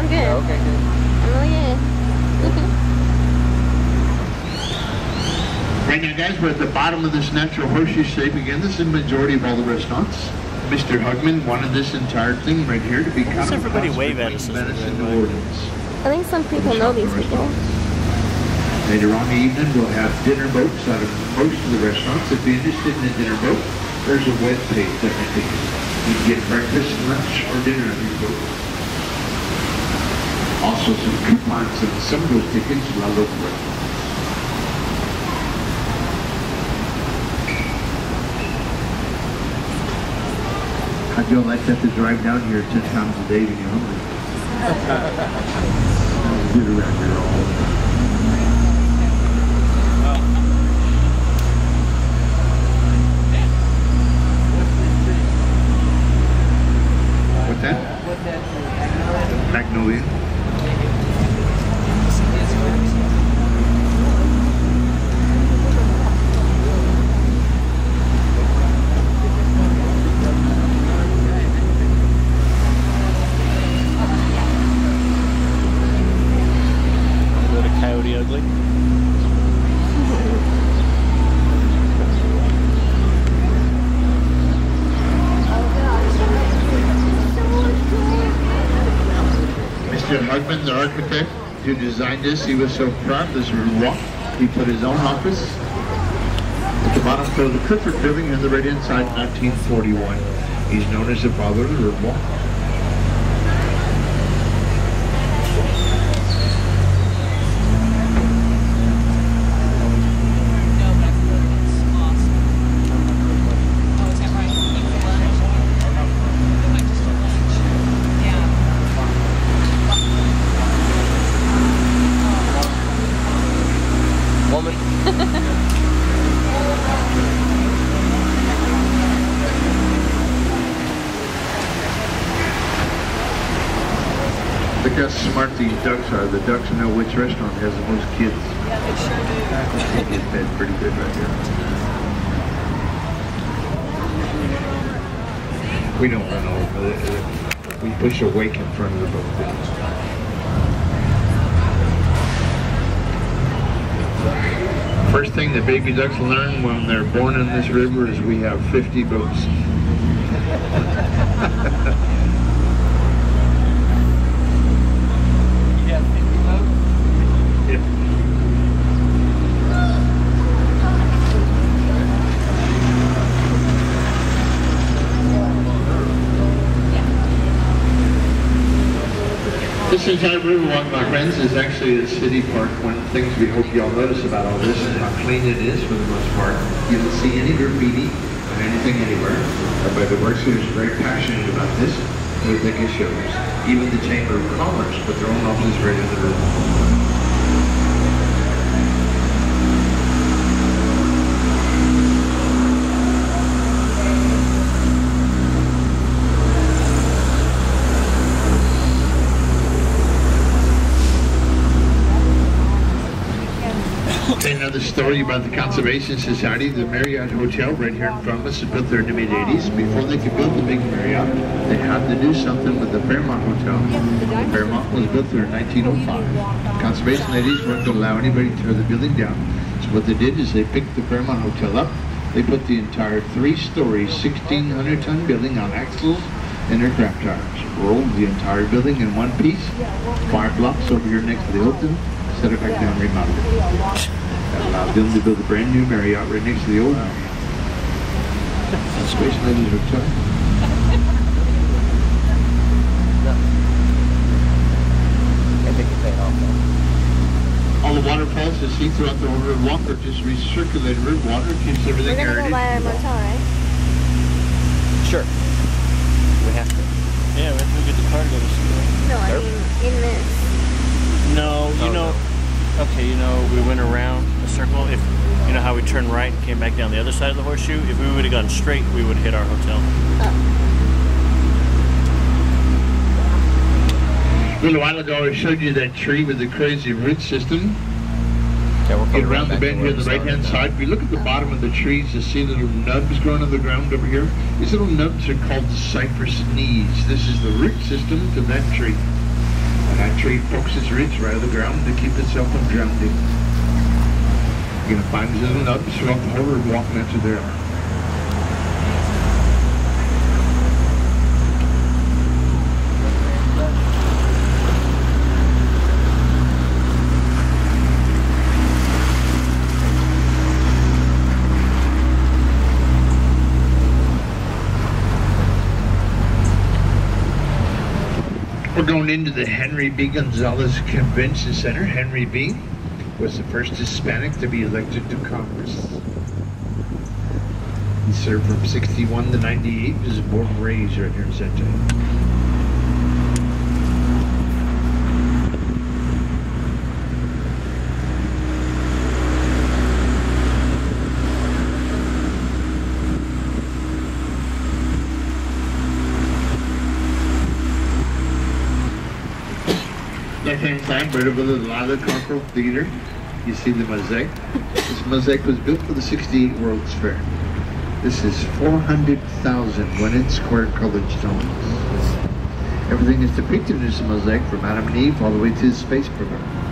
I'm good. Oh, okay, good. I'm really good. Right now, guys, we're at the bottom of this natural horseshoe shape again. This is the majority of all the restaurants. Mr. Hugman wanted this entire thing right here to be kind of everybody wave at us. Venice and New Orleans. I think some people know these people. Later on in the evening, we'll have dinner boats out of most of the restaurants. If you're interested in a dinner boat, there's a web page that can take you. You can get breakfast, lunch, or dinner on these boats. Also, some coupons and some of those tickets to our local restaurants. How'd y'all like that to drive down here 10 times a day when you're hungry? Good around here all the time. What's that? Magnolia. Coyote Ugly. Mr. Hugman, the architect who designed this, he was so proud of this walk. He put his own office at the bottom floor of the Clifford Building on the right hand side in 1941. He's known as the father of the riverwalk. Look how smart these ducks are. The ducks know which restaurant has the most kids. Yeah, they sure do. They get fed pretty good right here. We don't run over it. We push a wake in front of the boat. First thing the baby ducks learn when they're born in this river is we have 50 boats. This entire riverwalk, my friends, is actually a city park. One of the things we hope y'all notice about all this is how clean it is for the most part. You don't see any graffiti or anything anywhere. Everybody that works here is very passionate about this. We think it shows. Even the Chamber of Commerce put their own offices right in the riverwalk. Another story about the Conservation Society. The Marriott Hotel right here in front of us was built there in the mid-80s. Before they could build the big Marriott, they had to do something with the Fairmont Hotel. The Fairmont was built there in 1905. Conservation ladies weren't going to allow anybody to tear the building down. So what they did is they picked the Fairmont Hotel up. They put the entire 3-story, 1,600-ton building on axles and aircraft tires. Rolled the entire building in one piece. 5 blocks over here next to the Hilton. Set it back down, remodeled it. That allowed them to build a brand new Marriott right next to the old Marriott. Conservation ladies hotel. All the waterfalls you see throughout the river walk are just recirculated river water. Keeps everything We're gonna go by our motel, right? Sure. We have to. Yeah, we have to get the car to go to school. No, I mean in this. No, you know, okay, you know, we went around a circle. If you know how we turned right and came back down the other side of the horseshoe, if we would have gone straight, we would have hit our hotel. A little while ago, I showed you that tree with the crazy root system. Yeah, Get around the bend here on the right-hand side. If you look at the bottom of the trees, you see little nubs growing on the ground over here. These little nubs are called the cypress knees. This is the root system to that tree. It tree pokes its roots right out of the ground to keep itself from drowning. You're gonna find these little nubs throughout the whole road walking into there. We're going into the Henry B. Gonzalez Convention Center. Henry B. was the first Hispanic to be elected to Congress. He served from 61 to 98. He was born and raised right here in Santa. Left-hand side, right over the Lila Corporal Theater, you see the mosaic. This mosaic was built for the '68 World's Fair. This is 400,000 1-inch square colored stones. Everything is depicted in this mosaic from Adam and Eve all the way to the space program.